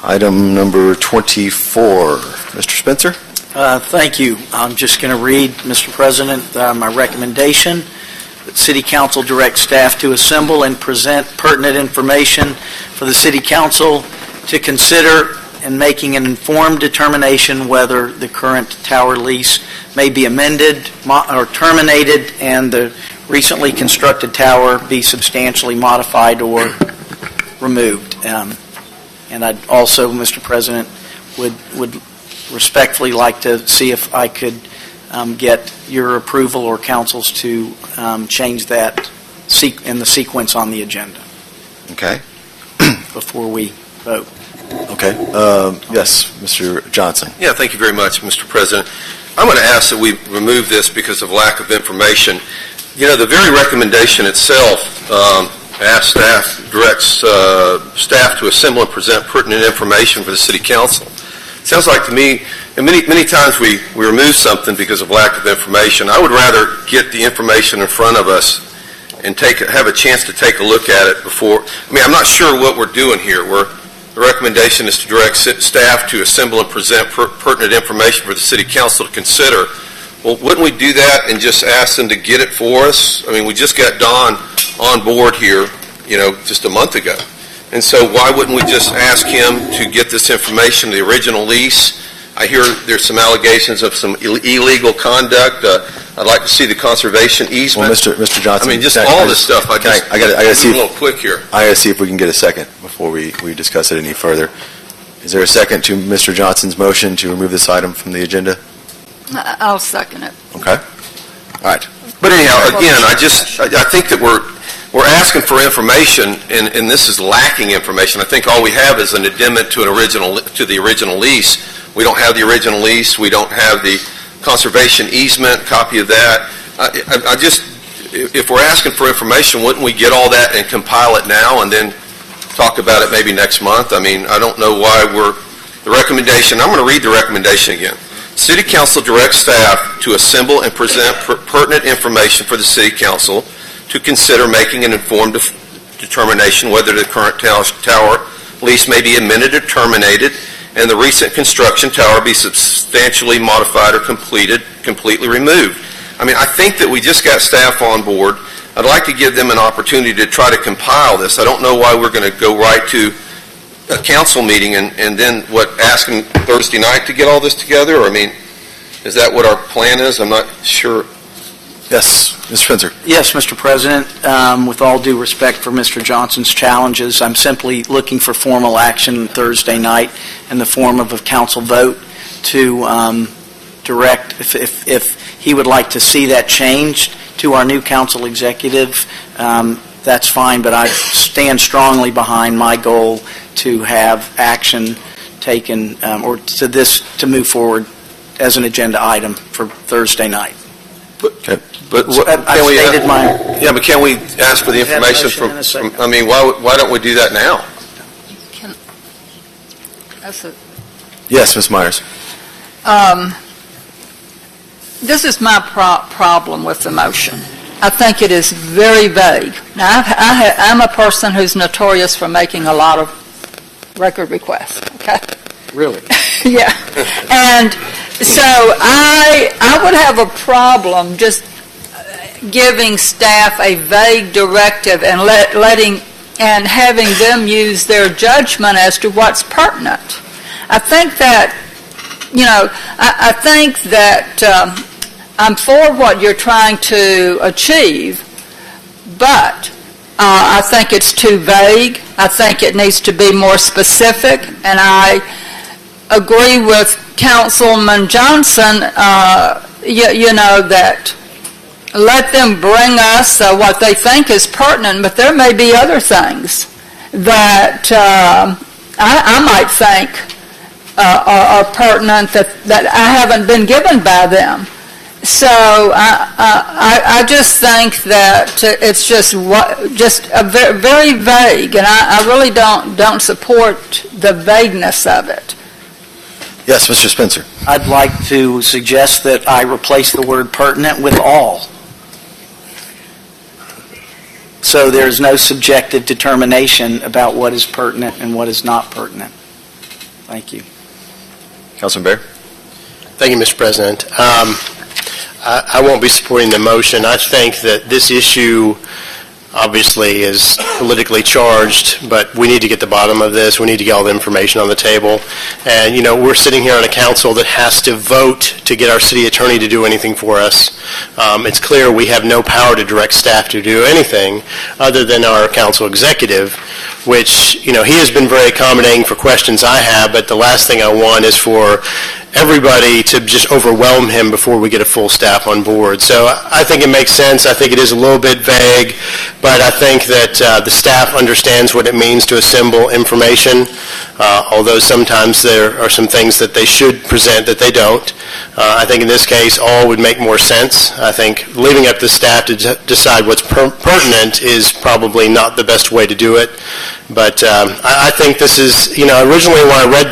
Item number 24. Mr. Spencer? Thank you. I'm just going to read, Mr. President, my recommendation that City Council direct staff to assemble and present pertinent information for the City Council to consider in making an informed determination whether the current tower lease may be amended or terminated and the recently constructed tower be substantially modified or removed. And I'd also, Mr. President, would respectfully like to see if I could get your approval or council's to change that in the sequence on the agenda. Okay. Before we vote. Okay. Yes, Mr. Johnson. Yeah, thank you very much, Mr. President. I'm going to ask that we remove this because of lack of information. You know, the very recommendation itself directs staff to assemble and present pertinent information for the City Council. It sounds like to me, and many times we remove something because of lack of information. I would rather get the information in front of us and have a chance to take a look at it before. I mean, I'm not sure what we're doing here. The recommendation is to direct staff to assemble and present pertinent information for the City Council to consider. Well, wouldn't we do that and just ask them to get it for us? I mean, we just got Don on board here, just a month ago. And so why wouldn't we just ask him to get this information, the original lease? I hear there's some allegations of some illegal conduct. I'd like to see the conservation easement. Well, Mr. Johnson. I mean, just all this stuff. I got to see a little quick here. I got to see if we can get a second before we discuss it any further. Is there a second to Mr. Johnson's motion to remove this item from the agenda? I'll second it. Okay. All right. But anyhow, again, I think that we're asking for information, and this is lacking information. I think all we have is an addendum to the original lease. We don't have the original lease. We don't have the conservation easement, copy of that. If we're asking for information, wouldn't we get all that and compile it now and then talk about it maybe next month? I mean, I don't know why the recommendation, I'm going to read the recommendation again. City Council directs staff to assemble and present pertinent information for the City Council to consider making an informed determination whether the current tower lease may be amended or terminated and the recent construction tower be substantially modified or completely removed. I mean, I think that we just got staff on board. I'd like to give them an opportunity to try to compile this. I don't know why we're going to go right to a council meeting and then ask them Thursday night to get all this together? Or, I mean, is that what our plan is? I'm not sure. Yes, Mr. Spencer. Yes, Mr. President. With all due respect for Mr. Johnson's challenges, I'm simply looking for formal action Thursday night in the form of a council vote to direct, if he would like to see that changed to our new council executive, that's fine, but I stand strongly behind my goal to have action taken to move forward as an agenda item for Thursday night. Okay. But but can we ask for the information from I mean, why don't we do that now? Yes, Ms. Myers. This is my problem with the motion. I think it is very vague. Now, I'm a person who's notorious for making a lot of record requests, okay? Really? Yeah. And so I would have a problem just giving staff a vague directive and having them use their judgment as to what's pertinent. I think that, I think that I'm for what you're trying to achieve, but I think it's too vague. I think it needs to be more specific, and I agree with Councilman Johnson, that let them bring us what they think is pertinent, but there may be other things that I might think are pertinent that I haven't been given by them. So I just think that it's just very vague, and I really don't support the vagueness of it. Yes, Mr. Spencer. I'd like to suggest that I replace the word pertinent with all. So there's no subjective determination about what is pertinent and what is not pertinent. Thank you. Councilman Bear? Thank you, Mr. President. I won't be supporting the motion. I think that this issue obviously is politically charged, but we need to get the bottom of this. We need to get all the information on the table. And, you know, we're sitting here on a council that has to vote to get our city attorney to do anything for us. It's clear we have no power to direct staff to do anything other than our council executive, which, you know, he has been very accommodating for questions I have, but the last thing I want is for everybody to just overwhelm him before we get a full staff on board. So I think it makes sense. I think it is a little bit vague, but I think that the staff understands what it means to assemble information, although sometimes there are some things that they should present that they don't. I think in this case, all would make more sense. I think leaving up to the staff to decide what's pertinent is probably not the best way to do it. But I think this is, you know, originally when I read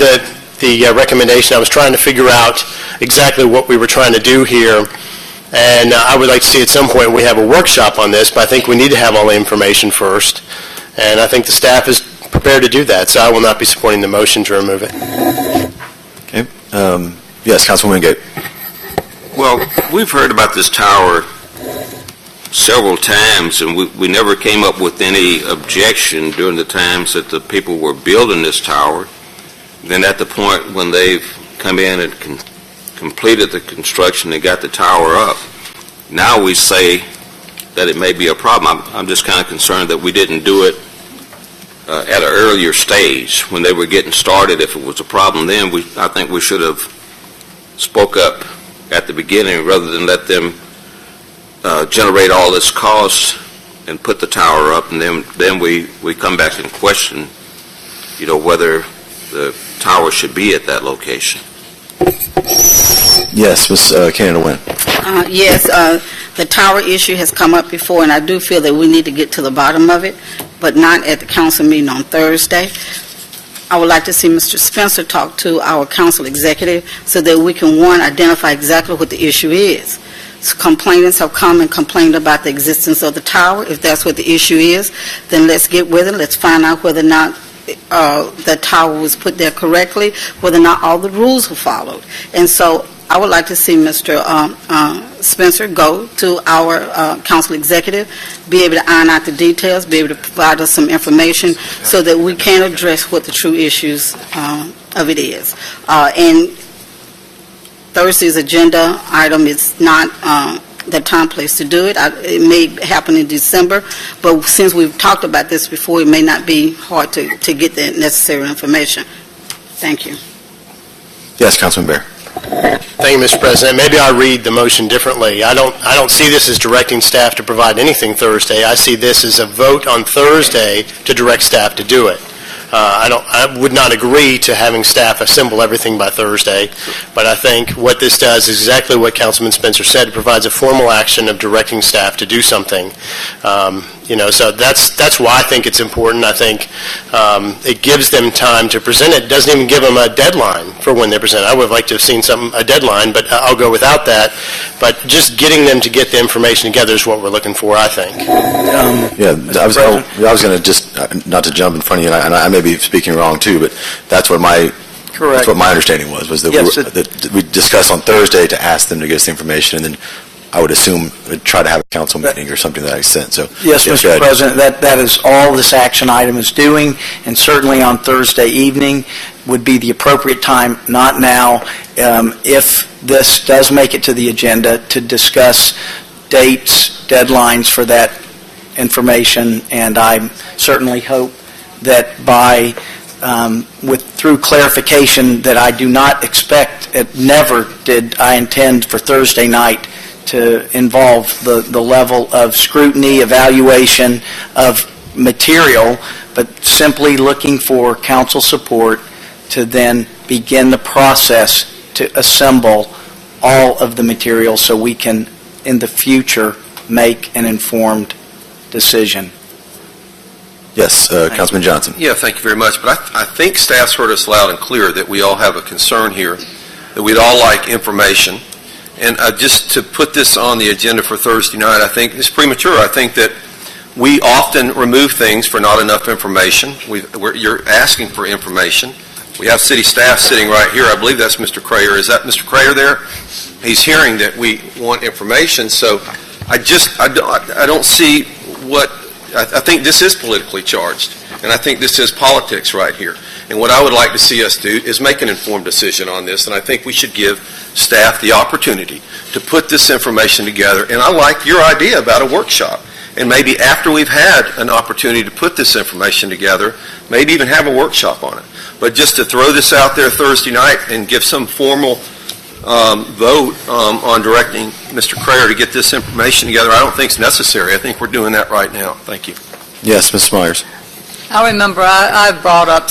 the recommendation, I was trying to figure out exactly what we were trying to do here, and I would like to see at some point we have a workshop on this, but I think we need to have all the information first, and I think the staff is prepared to do that, so I will not be supporting the motion to remove it. Okay. Yes, Councilwoman Gate. Well, we've heard about this tower several times, and we never came up with any objection during the times that the people were building this tower. Then at the point when they've come in and completed the construction and got the tower up, now we say that it may be a problem. I'm just kind of concerned that we didn't do it at an earlier stage when they were getting started. If it was a problem then, I think we should have spoke up at the beginning rather than let them generate all this cost and put the tower up, and then we come back and question, you know, whether the tower should be at that location. Yes, Ms. Canada Wynn. Yes, the tower issue has come up before, and I do feel that we need to get to the bottom of it, but not at the council meeting on Thursday. I would like to see Mr. Spencer talk to our council executive so that we can, one, identify exactly what the issue is. So complainants have come and complained about the existence of the tower. If that's what the issue is, then let's get with it. Let's find out whether or not the tower was put there correctly, whether or not all the rules were followed. And so I would like to see Mr. Spencer go to our council executive, be able to iron out the details, be able to provide us some information so that we can address what the true issues of it is. And Thursday's agenda item is not the time, place to do it. It may happen in December, but since we've talked about this before, it may not be hard to get the necessary information. Thank you. Yes, Councilman Bear. Thank you, Mr. President. Maybe I read the motion differently. I don't see this as directing staff to provide anything Thursday. I see this as a vote on Thursday to direct staff to do it. I would not agree to having staff assemble everything by Thursday, but I think what this does is exactly what Councilman Spencer said. It provides a formal action of directing staff to do something. So that's why I think it's important. I think it gives them time to present it. It doesn't even give them a deadline for when they present it. I would have liked to have seen a deadline, but I'll go without that. But just getting them to get the information together is what we're looking for, I think. I was going to just, not to jump in front of you, and I may be speaking wrong too, but that's what my understanding was that, yes, that we discussed on Thursday to ask them to get us the information, and then I would assume we'd try to have a council meeting or something to that extent. So yes, Mr. President, that is all this action item is doing, and certainly on Thursday evening would be the appropriate time, not now, if this does make it to the agenda, to discuss dates, deadlines for that information, and I certainly hope that through clarification that I do not expect, never did I intend for Thursday night to involve the level of scrutiny, evaluation of material, but simply looking for council support to then begin the process to assemble all of the material so we can, in the future, make an informed decision. Yes, Councilman Johnson. Yeah, thank you very much. But I think staff's heard us loud and clear that we all have a concern here, that we'd all like information. And just to put this on the agenda for Thursday night, I think it's premature. I think that we often remove things for not enough information. You're asking for information. We have city staff sitting right here. I believe that's Mr. Crayer. Is that Mr. Crayer there? He's hearing that we want information, so I don't see what, I think this is politically charged, and I think this is politics right here. And what I would like to see us do is make an informed decision on this, and I think we should give staff the opportunity to put this information together. And I like your idea about a workshop. And maybe after we've had an opportunity to put this information together, maybe even have a workshop on it. But just to throw this out there Thursday night and give some formal vote on directing Mr. Crayer to get this information together, I don't think it's necessary. I think we're doing that right now. Thank you. Yes, Ms. Myers. I remember I brought up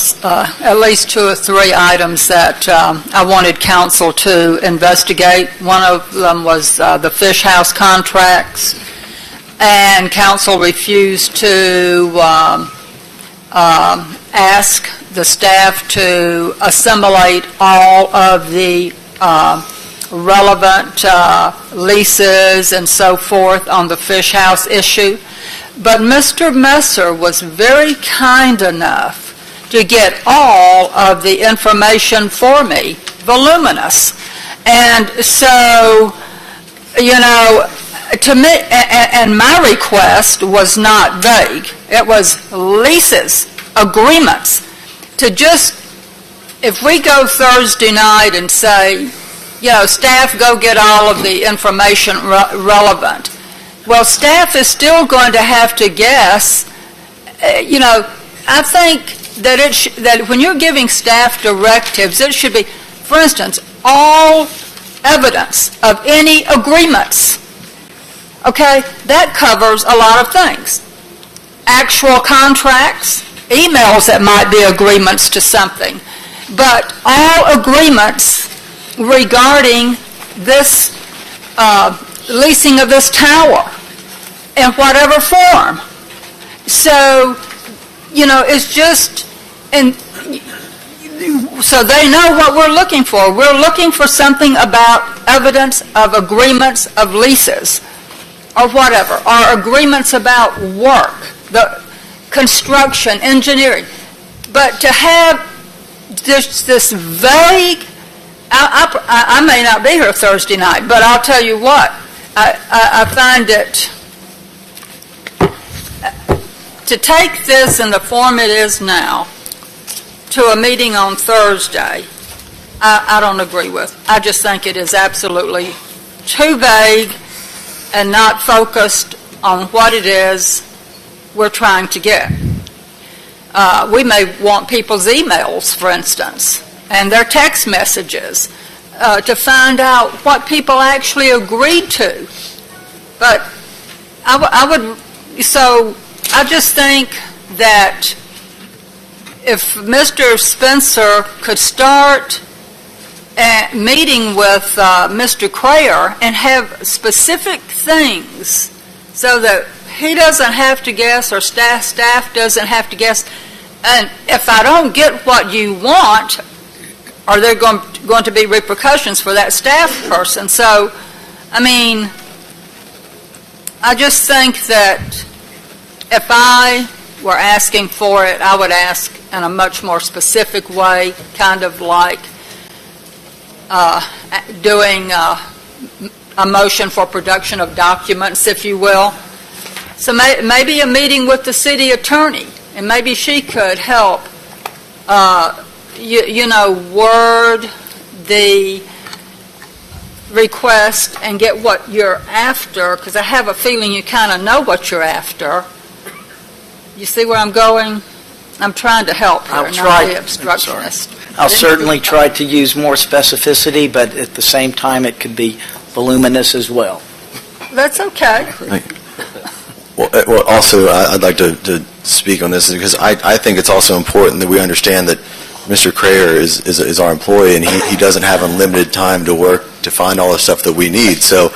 at least 2 or 3 items that I wanted council to investigate. One of them was the fish house contracts, and council refused to ask the staff to assimilate all of the relevant leases and so forth on the fish house issue. But Mr. Messer was very kind enough to get all of the information for me, voluminous. And so, to me, and my request was not vague. It was leases, agreements, to just, if we go Thursday night and say, staff go get all of the information relevant, well, staff is still going to have to guess. I think that when you're giving staff directives, it should be, for instance, all evidence of any agreements. Okay, that covers a lot of things. Actual contracts, emails that might be agreements to something, but all agreements regarding this leasing of this tower in whatever form. So, it's just, and so they know what we're looking for. We're looking for something about evidence of agreements of leases or whatever, or agreements about work, the construction, engineering. But to have this vague, I may not be here Thursday night, but I'll tell you what, I find it, to take this in the form it is now to a meeting on Thursday, I don't agree with. I just think it is absolutely too vague and not focused on what it is we're trying to get. We may want people's emails, for instance, and their text messages to find out what people actually agreed to. But I just think that if Mr. Spencer could start meeting with Mr. Crayer and have specific things so that he doesn't have to guess or staff doesn't have to guess. And if I don't get what you want, are there going to be repercussions for that staff person? So, I just think that if I were asking for it, I would ask in a much more specific way, kind of like doing a motion for production of documents, if you will. So maybe a meeting with the city attorney, and maybe she could help, word the request and get what you're after, because I have a feeling you kind of know what you're after. You see where I'm going? I'm trying to help here, not be obstructionist. I'll certainly try to use more specificity, but at the same time, it could be voluminous as well. That's okay. Well, also, I'd like to speak on this because I think it's also important that we understand that Mr. Crayer is our employee, and he doesn't have unlimited time to work to find all the stuff that we need. So,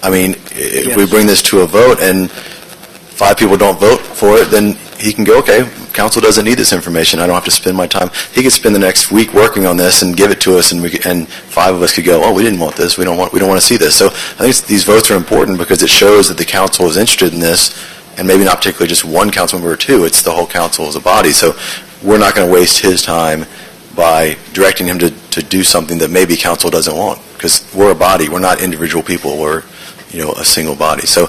if we bring this to a vote and 5 people don't vote for it, then he can go, okay, council doesn't need this information. I don't have to spend my time. He could spend the next week working on this and give it to us, and 5 of us could go, oh, we didn't want this. We don't want to see this. So I think these votes are important because it shows that the council is interested in this, and maybe not particularly just one council member or 2. It's the whole council as a body. So we're not going to waste his time by directing him to do something that maybe council doesn't want, because we're a body. We're not individual people. We're, a single body. So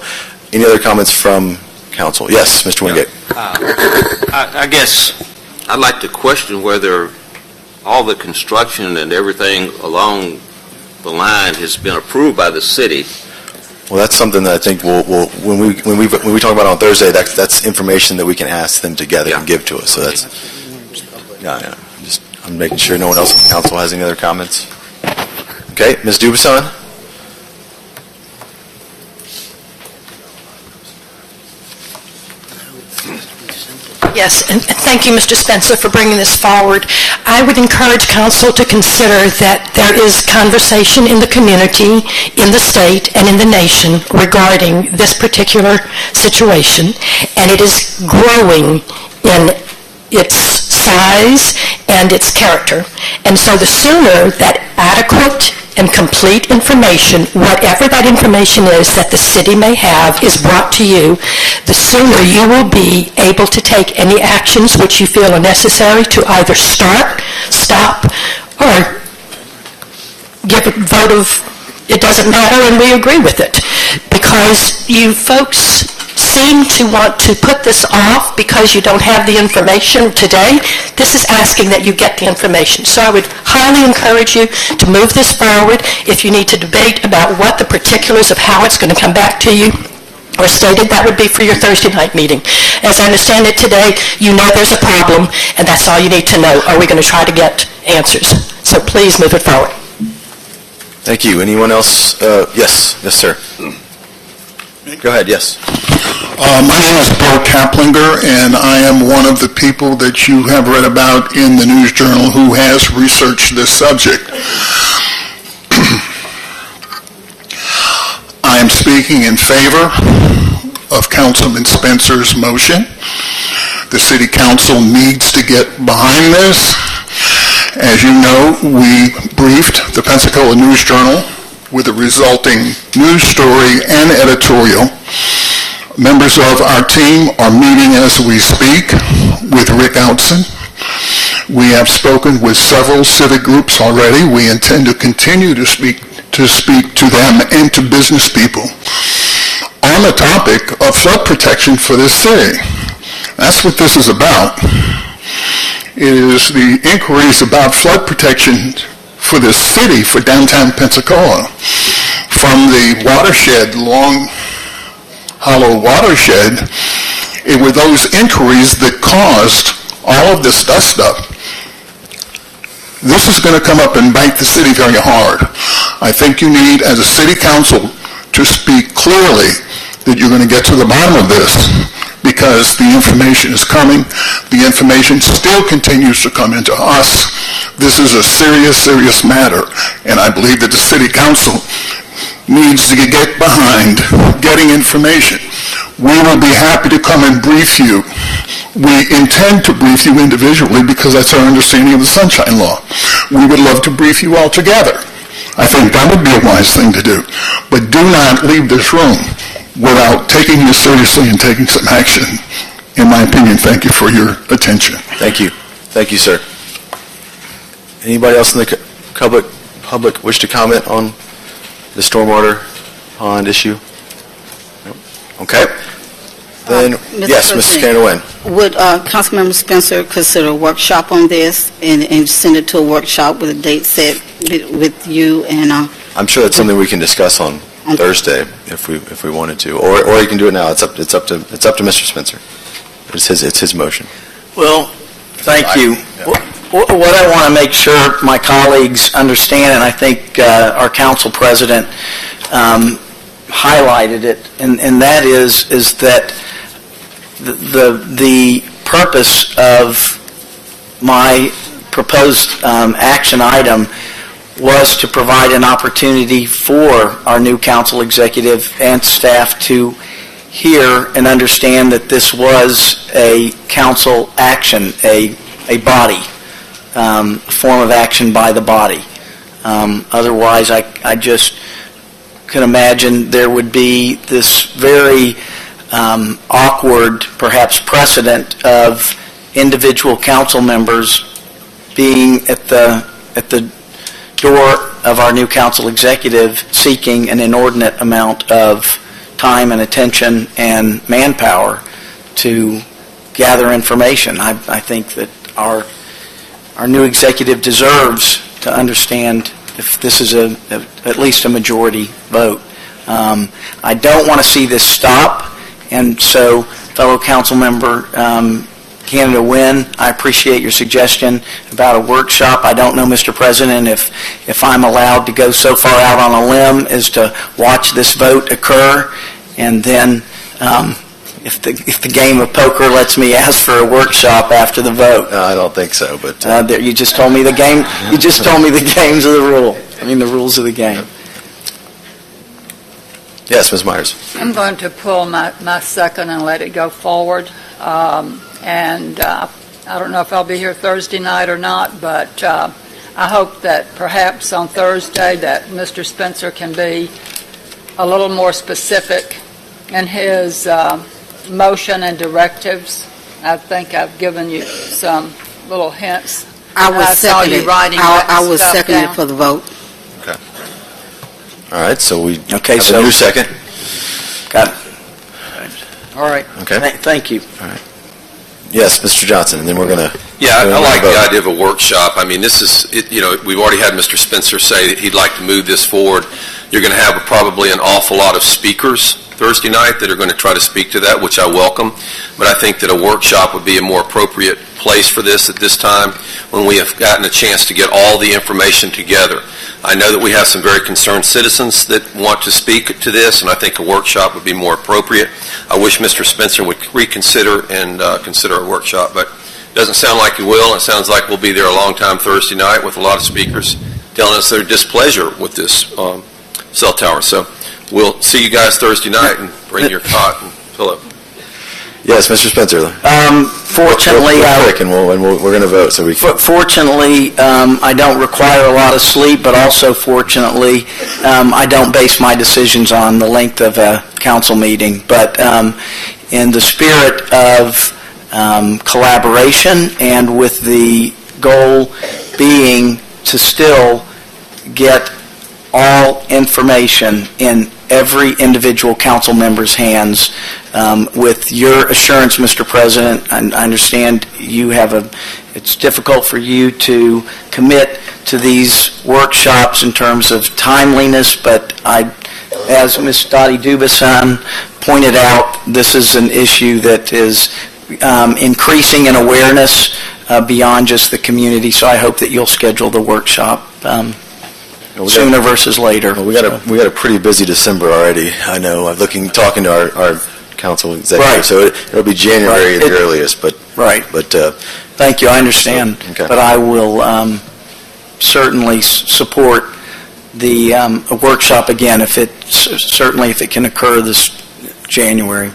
any other comments from council? Yes, Mr. Wingate. I guess I'd like to question whether all the construction and everything along the line has been approved by the city. Well, that's something that I think when we talk about it on Thursday, that's information that we can ask them together and give to us. So that's, I'm making sure no one else in council has any other comments. Okay, Ms. Dubuisson? Yes, and thank you, Mr. Spencer, for bringing this forward. I would encourage council to consider that there is conversation in the community, in the state, and in the nation regarding this particular situation, and it is growing in its size and its character. And so the sooner that adequate and complete information, whatever that information is that the city may have, is brought to you, the sooner you will be able to take any actions which you feel are necessary to either start, stop, or give a vote of it doesn't matter and we agree with it. Because you folks seem to want to put this off because you don't have the information today. This is asking that you get the information. So I would highly encourage you to move this forward. If you need to debate about what the particulars of how it's going to come back to you or stated, that would be for your Thursday night meeting. As I understand it today, you know there's a problem, and that's all you need to know. Are we going to try to get answers? So please move it forward. Thank you. Anyone else? Yes, sir. Go ahead, yes. My name is Bill Kaplinger, and I am one of the people that you have read about in the News Journal who has researched this subject. I am speaking in favor of Councilman Spencer's motion. The City Council needs to get behind this. As you know, we briefed the Pensacola News Journal with a resulting news story and editorial. Members of our team are meeting as we speak with Rick Outson. We have spoken with several civic groups already. We intend to continue to speak to them and to business people on the topic of flood protection for this city. That's what this is about. It is the inquiries about flood protection for the city, for downtown Pensacola, from the watershed, Long Hollow watershed. It were those inquiries that caused all of this dust up. This is going to come up and bite the city very hard. I think you need, as a city council, to speak clearly that you're going to get to the bottom of this, because the information is coming. The information still continues to come into us. This is a serious, serious matter, and I believe that the City Council needs to get behind getting information. We will be happy to come and brief you. We intend to brief you individually because that's our understanding of the Sunshine Law. We would love to brief you all together. I think that would be a wise thing to do. But do not leave this room without taking this seriously and taking some action. In my opinion, thank you for your attention. Thank you. Thank you, sir. Anybody else in the public wish to comment on the stormwater pond issue? No? Okay. Then, yes, Mrs. Canada-Wynn. Would Councilmember Spencer consider a workshop on this and send it to a workshop with a date set with you and... I'm sure that's something we can discuss on Thursday if we wanted to, or you can do it now. It's up to Mr. Spencer. It's his motion. Well, thank you. What I want to make sure my colleagues understand, and I think our council president highlighted it, and that is that the purpose of my proposed action item was to provide an opportunity for our new council executive and staff to hear and understand that this was a council action, a body, form of action by the body. Otherwise, I just can imagine there would be this very awkward, perhaps, precedent of individual council members being at the door of our new council executive seeking an inordinate amount of time and attention and manpower to gather information. I think that our new executive deserves to understand if this is at least a majority vote. I don't want to see this stop, and so, fellow council member Canada Wynn, I appreciate your suggestion about a workshop. I don't know, Mr. President, if I'm allowed to go so far out on a limb as to watch this vote occur, and then if the game of poker lets me ask for a workshop after the vote. No, I don't think so, but... you just told me the game. You just told me the games of the rule. I mean, the rules of the game. Yes, Ms. Myers. I'm going to pull my second and let it go forward. I don't know if I'll be here Thursday night or not, but I hope that perhaps on Thursday that Mr. Spencer can be a little more specific in his motion and directives. I think I've given you some little hints. I will second it. I will stuff second down. it for the vote. Okay. All right, so we Okay, have so- a new second. Got it. All right. Okay. Thank you. Yes, Mr. Johnson, and then we're going to... Yeah, I like the idea of a workshop. I mean, this is, we've already had Mr. Spencer say that he'd like to move this forward. You're going to have probably an awful lot of speakers Thursday night that are going to try to speak to that, which I welcome. But I think that a workshop would be a more appropriate place for this at this time when we have gotten a chance to get all the information together. I know that we have some very concerned citizens that want to speak to this, and I think a workshop would be more appropriate. I wish Mr. Spencer would reconsider and consider a workshop, but it doesn't sound like he will. It sounds like we'll be there a long time Thursday night with a lot of speakers telling us their displeasure with this cell tower. So we'll see you guys Thursday night, and bring your cot and pillow. Yes, Mr. Spencer. Fortunately, we're going to vote. So fortunately, I don't require a lot of sleep, but also fortunately, I don't base my decisions on the length of a council meeting. But in the spirit of collaboration and with the goal being to still get all information in every individual council member's hands. With your assurance, Mr. President, I understand it's difficult for you to commit to these workshops in terms of timeliness, but as Ms. Dottie Dubasan pointed out, this is an issue that is increasing in awareness beyond just the community, so I hope that you'll schedule the workshop sooner versus later. Well, we got a pretty busy December already. I know. Talking to our council executive, right. So it'll be January at the earliest. But right. But thank you. I understand. Okay. But I will certainly support the a workshop again if it can occur this January.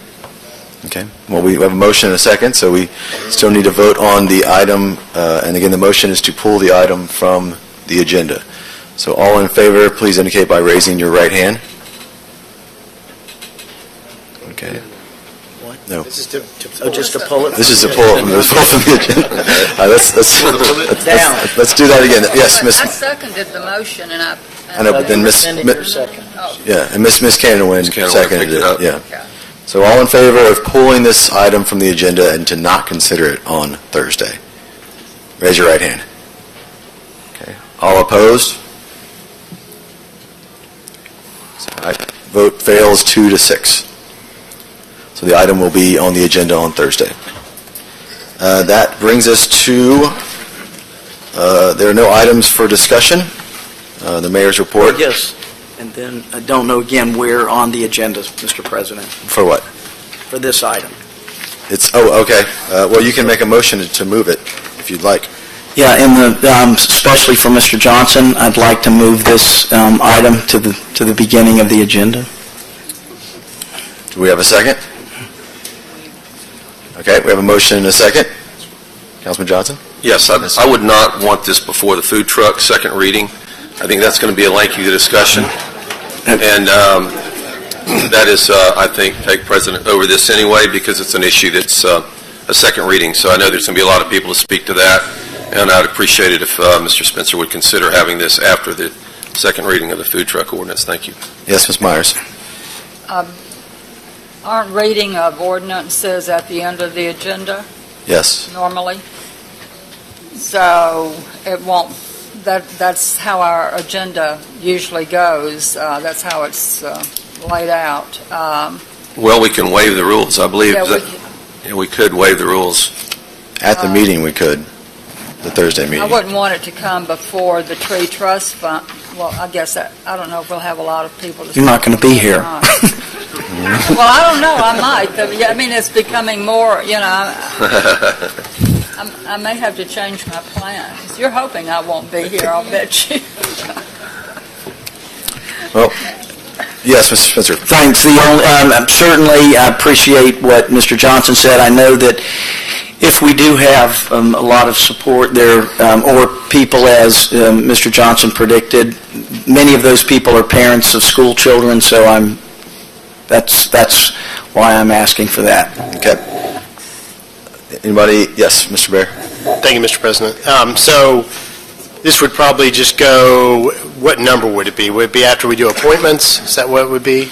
Okay. Well, we have a motion and a second, so we still need to vote on the item. And again, the motion is to pull the item from the agenda. So all in favor, please indicate by raising your right hand. Okay. What? No. Just to pull it. This is a pull from the agenda. Let's do that again. Yes, Miss. I seconded the motion, and I know, but then Miss. Yeah, and Miss Canada Wynn seconded it. Yeah. Okay. So all in favor of pulling this item from the agenda and to not consider it on Thursday? Raise your right hand. Okay. All opposed? Vote fails 2-6. So the item will be on the agenda on Thursday. That brings us to, there are no items for discussion. The mayor's report. Yes. And then I don't know again where on the agenda, Mr. President, For what? for this item. Okay. Well, you can make a motion to move it if you'd like. Yeah, especially for Mr. Johnson, I'd like to move this item to the beginning of the agenda. Do we have a second? Okay, we have a motion and a second. Councilman Johnson? Yes, I would not want this before the food truck, second reading. I think that's going to be a lengthy discussion. And that is, I think, take precedent over this anyway because it's an issue that's a second reading. So I know there's going to be a lot of people to speak to that. And I'd appreciate it if Mr. Spencer would consider having this after the second reading of the food truck ordinance. Thank you. Yes, Ms. Myers. Aren't reading of ordinances at the end of the agenda Yes. normally? So it won't, that's how our agenda usually goes. That's how it's laid out. Well, we can waive the rules, I believe. Yeah, We could waive the rules. At the meeting, we could, the Thursday I meeting. wouldn't want it to come before the tree trust fund. Well, I guess I don't know if we'll have a lot of people. You're not going to be here. Well, I don't know. I might. I mean, it's becoming more, I may have to change my plans. You're hoping I won't be here, I'll bet you. Well, yes, Mr. Spencer. Thanks. Certainly, I appreciate what Mr. Johnson said. I know that if we do have a lot of support there, or people, as Mr. Johnson predicted, many of those people are parents of school children, so that's why I'm asking for that. Okay. Anybody? Yes, Mr. Bear. Thank you, Mr. President. So this would probably just go, what number would it be? Would it be after we do appointments? Is that what it would be?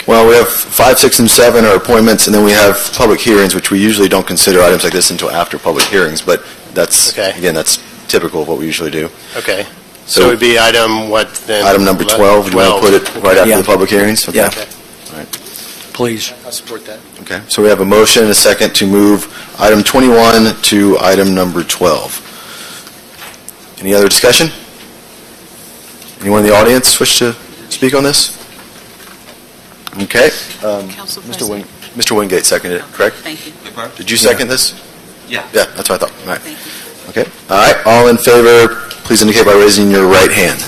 Well, we have 5, 6, and 7 are appointments, and then we have public hearings, which we usually don't consider items like this until after public hearings, but that's, again, that's typical of what we usually do. Okay. So it would be item what then? Item number 12, you want to put it right after Yeah. the public hearings? Okay. Yeah. All right. Please. I support that. Okay, so we have a motion and a second to move item 21 to item number 12. Any other discussion? Anyone in the audience wish to speak on this? Okay. Council Mr. Wingate seconded it, correct? Thank you. Did you second this? Yeah. Yeah, that's what I thought. All right. Thank you. Okay. All right, all in favor, please indicate by raising your right hand.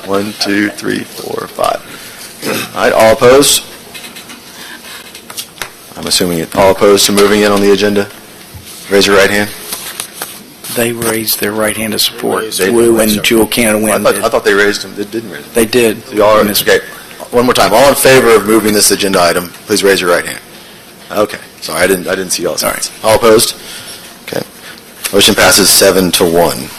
1, 2, 3, 4, 5. All right, all opposed? I'm assuming all opposed to moving it on the agenda? Raise your right hand. They raised their right hand to support. They- Wu and Jewel Canada I thought they raised them. They didn't raise them. They did. So y'all are, okay, one more time. All in favor of moving this agenda item, please raise your right hand. Okay, sorry, I didn't see y'all's hands. All opposed? Okay. Motion passes 7-1.